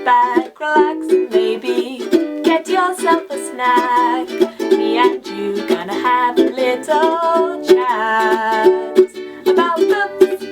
back, relax, and maybe get yourself a snack. Me and you gonna have a little chat about books.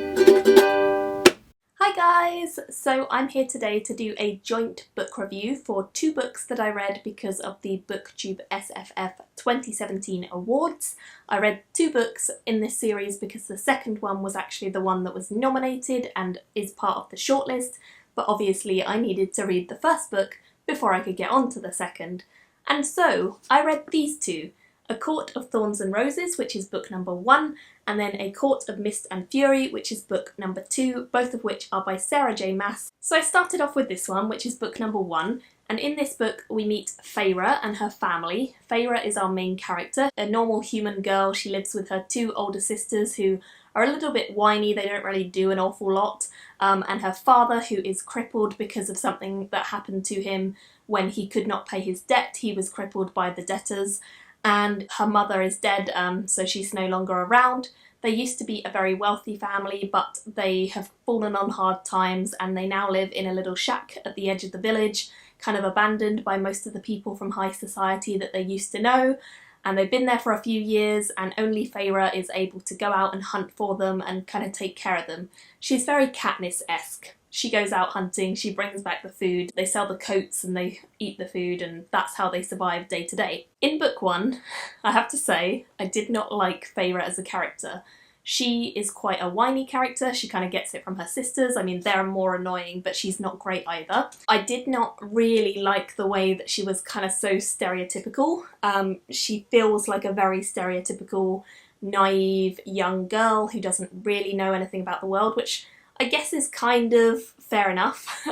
Hi guys! So I'm here today to do a joint book review for two books that I read because of the BooktubeSFF 2017 Awards. I read two books in this series because the second one was actually the one that was nominated and is part of the shortlist, but obviously I needed to read the first book before I could get on to the second. And so I read these two, A Court of Thorns and Roses, which is book number 1, and then A Court of Mist and Fury, which is book number 2, both of which are by Sarah J Maas. So I started off with this one, which is book number 1, and in this book we meet Feyre and her family. Feyre is our main character, a normal human girl. She lives with her two older sisters who are a little bit whiny, they don't really do an awful lot, and her father, who is crippled because of something that happened to him when he could not pay his debt. He was crippled by the debtors. And her mother is dead, so she's no longer around. They used to be a very wealthy family, but they have fallen on hard times and they now live in a little shack at the edge of the village, kind of abandoned by most of the people from high society that they used to know. And they've been there for a few years and only Feyre is able to go out and hunt for them and kind of take care of them. She's very Katniss-esque. She goes out hunting, she brings back the food, they sell the coats and they eat the food, and that's how they survive day to day. In book 1, I have to say, I did not like Feyre as a character. She is quite a whiny character, she kind of gets it from her sisters. I mean, they're more annoying, but she's not great either. I did not really like the way that she was kind of so stereotypical. She feels like a very stereotypical, naive young girl who doesn't really know anything about the world, which I guess is kind of fair enough,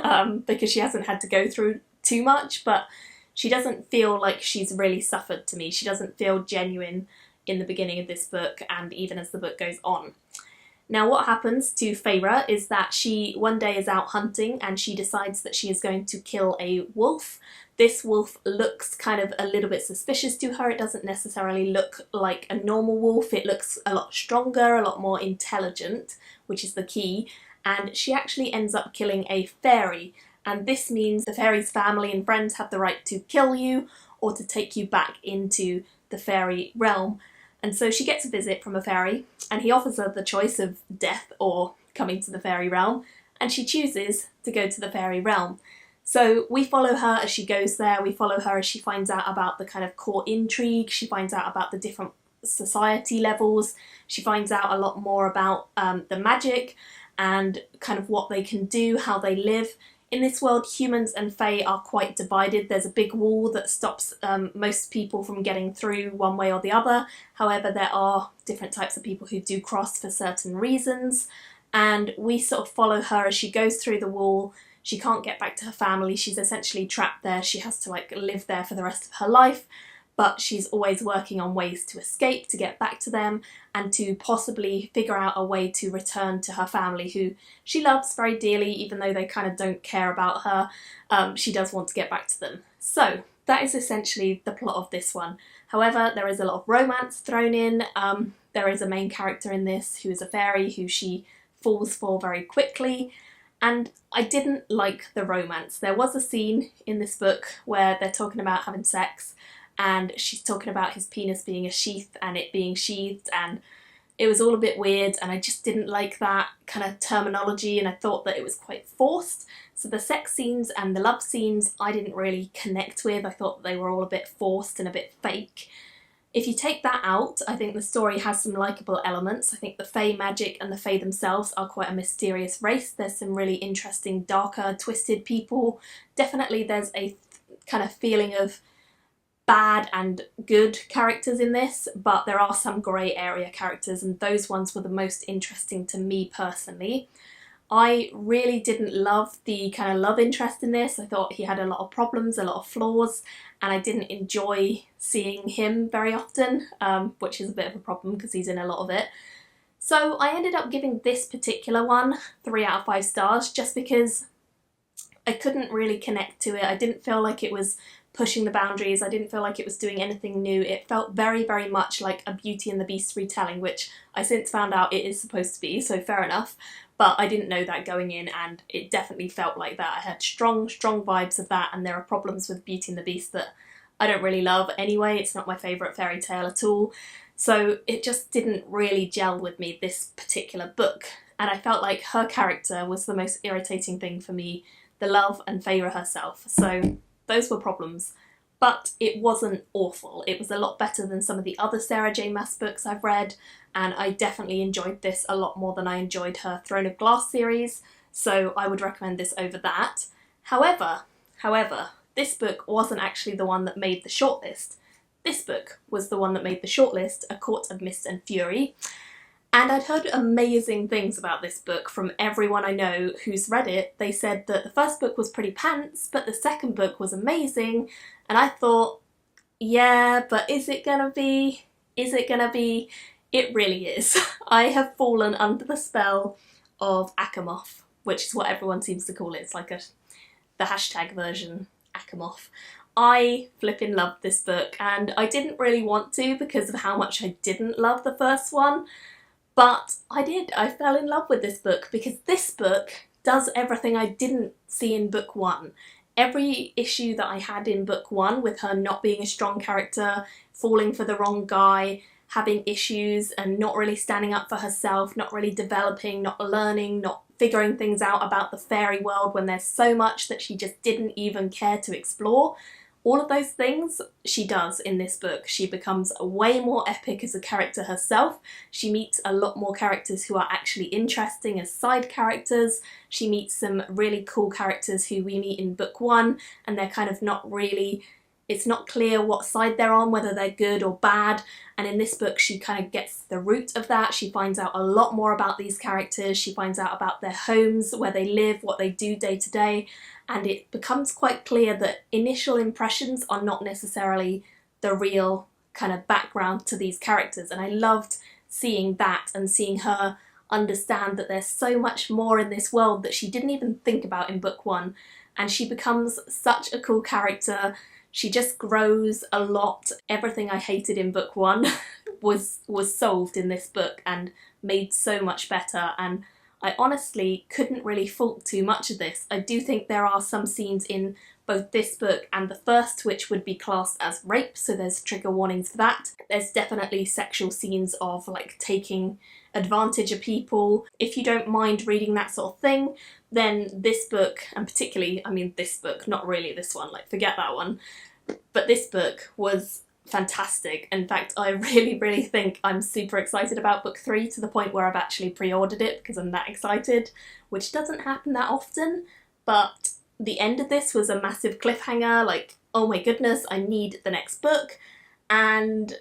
because she hasn't had to go through too much, but she doesn't feel like she's really suffered to me. She doesn't feel genuine in the beginning of this book and even as the book goes on. Now what happens to Feyre is that she one day is out hunting and she decides that she is going to kill a wolf. This wolf looks kind of a little bit suspicious to her. It doesn't necessarily look like a normal wolf. It looks a lot stronger, a lot more intelligent, which is the key. And she actually ends up killing a fairy, and this means the fairy's family and friends have the right to kill you or to take you back into the fairy realm. And so she gets a visit from a fairy and he offers her the choice of death or coming to the fairy realm, and she chooses to go to the fairy realm. So we follow her as she goes there, we follow her as she finds out about the kind of court intrigue, she finds out about the different society levels, she finds out a lot more about the magic and kind of what they can do, how they live. In this world, humans and fae are quite divided. There's a big wall that stops most people from getting through one way or the other. However, there are different types of people who do cross for certain reasons, and we sort of follow her as she goes through the wall. She can't get back to her family. She's essentially trapped there. She has to like live there for the rest of her life, but she's always working on ways to escape, to get back to them, and to possibly figure out a way to return to her family, who she loves very dearly, even though they kind of don't care about her. She does want to get back to them. So that is essentially the plot of this one. However, there is a lot of romance thrown in. There is a main character in this who is a fairy who she falls for very quickly, and I didn't like the romance. There was a scene in this book where they're talking about having sex, and she's talking about his penis being a sheath and it being sheathed, and it was all a bit weird and I just didn't like that kind of terminology and I thought that it was quite forced. So the sex scenes and the love scenes I didn't really connect with. I thought they were all a bit forced and a bit fake. If you take that out, I think the story has some likeable elements. I think the Fae magic and the Fae themselves are quite a mysterious race. There's some really interesting, darker, twisted people. Definitely there's a kind of feeling of bad and good characters in this, but there are some grey area characters, and those ones were the most interesting to me personally. I really didn't love the kind of love interest in this. I thought he had a lot of problems, a lot of flaws, and I didn't enjoy seeing him very often, which is a bit of a problem because he's in a lot of it. So I ended up giving this particular one 3 out of 5 stars just because I couldn't really connect to it. I didn't feel like it was pushing the boundaries. I didn't feel like it was doing anything new. It felt very, very much like a Beauty and the Beast retelling, which I since found out it is supposed to be, so fair enough. but I didn't know that going in, and it definitely felt like that. I had strong vibes of that, and there are problems with Beauty and the Beast that I don't really love anyway. It's not my favourite fairy tale at all. So it just didn't really gel with me, this particular book. And I felt like her character was the most irritating thing for me, the love and Feyre herself. So those were problems. But it wasn't awful. It was a lot better than some of the other Sarah J Maas books I've read, and I definitely enjoyed this a lot more than I enjoyed her Throne of Glass series, so I would recommend this over that. However, this book wasn't actually the one that made the shortlist. This book was the one that made the shortlist, A Court of Mist and Fury, and I'd heard amazing things about this book from everyone I know who's read it. They said that the first book was pretty pants, but the second book was amazing, and I thought, yeah, but is it gonna be? Is it gonna be? It really is. I have fallen under the spell of ACOMAF, which is what everyone seems to call it. It's like the hashtag version, ACOMAF. I flipping loved this book, and I didn't really want to because of how much I didn't love the first one. But I did. I fell in love with this book because this book does everything I didn't see in book one. Every issue that I had in book one, with her not being a strong character, falling for the wrong guy, having issues and not really standing up for herself, not really developing, not learning, not figuring things out about the fairy world when there's so much that she just didn't even care to explore. All of those things she does in this book. She becomes way more epic as a character herself. She meets a lot more characters who are actually interesting as side characters. She meets some really cool characters who we meet in book one, and they're kind of not really, it's not clear what side they're on, whether they're good or bad. And in this book she kind of gets the root of that. She finds out a lot more about these characters. She finds out about their homes, where they live, what they do day to day. And it becomes quite clear that initial impressions are not necessarily the real kind of background to these characters. And I loved seeing that and seeing her understand that there's so much more in this world that she didn't even think about in book one. And she becomes such a cool character. She just grows a lot. Everything I hated in book one was solved in this book and made so much better. And I honestly couldn't really fault too much of this. I do think there are some scenes in both this book and the first which would be classed as rape, so there's trigger warnings for that. There's definitely sexual scenes of like taking advantage of people. If you don't mind reading that sort of thing, then this book, and particularly, I mean this book, not really this one, like forget that one, but this book was fantastic. In fact, I really think I'm super excited about book 3, to the point where I've actually pre-ordered it because I'm that excited, which doesn't happen that often. But the end of this was a massive cliffhanger, like, oh my goodness, I need the next book. And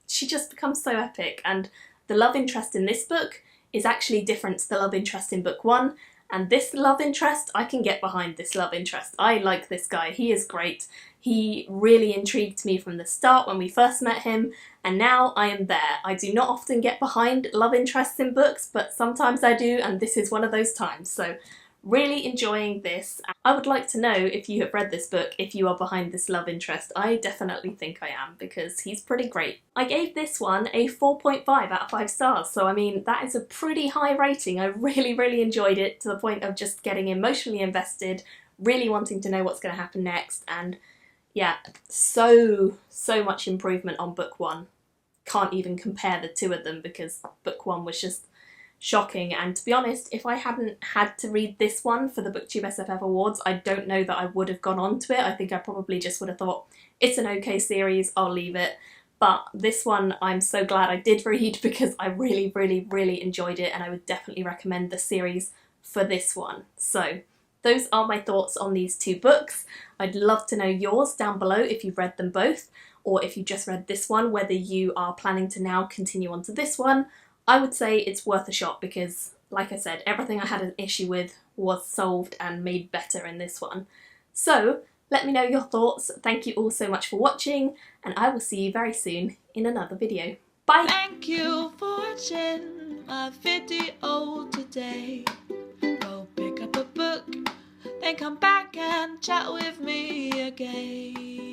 she just becomes so epic, and the love interest in this book is actually different to the love interest in book 1. And this love interest, I can get behind this love interest. I like this guy, he is great. He really intrigued me from the start when we first met him, and now I am there. I do not often get behind love interests in books, but sometimes I do, and this is one of those times. So really enjoying this. I would like to know, if you have read this book, if you are behind this love interest. I definitely think I am, because he's pretty great. I gave this one a 4.5 out of 5 stars, so I mean that is a pretty high rating. I really enjoyed it, to the point of just getting emotionally invested, really wanting to know what's going to happen next, and yeah, so much improvement on book 1. Can't even compare the two of them, because book 1 was just shocking. And to be honest, if I hadn't had to read this one for the BooktubeSFF Awards, I don't know that I would have gone on to it. I think I probably just would have thought, it's an okay series, I'll leave it. But this one I'm so glad I did read, because I really enjoyed it, and I would definitely recommend the series for this one. So those are my thoughts on these two books. I'd love to know yours down below if you've read them both, or if you just read this one, whether you are planning to now continue on to this one. I would say it's worth a shot, because like I said, everything I had an issue with was solved and made better in this one. So let me know your thoughts. Thank you all so much for watching, and I will see you very soon in another video. Bye! Thank you for watching my video today. Go pick up a book, then come back and chat with me again.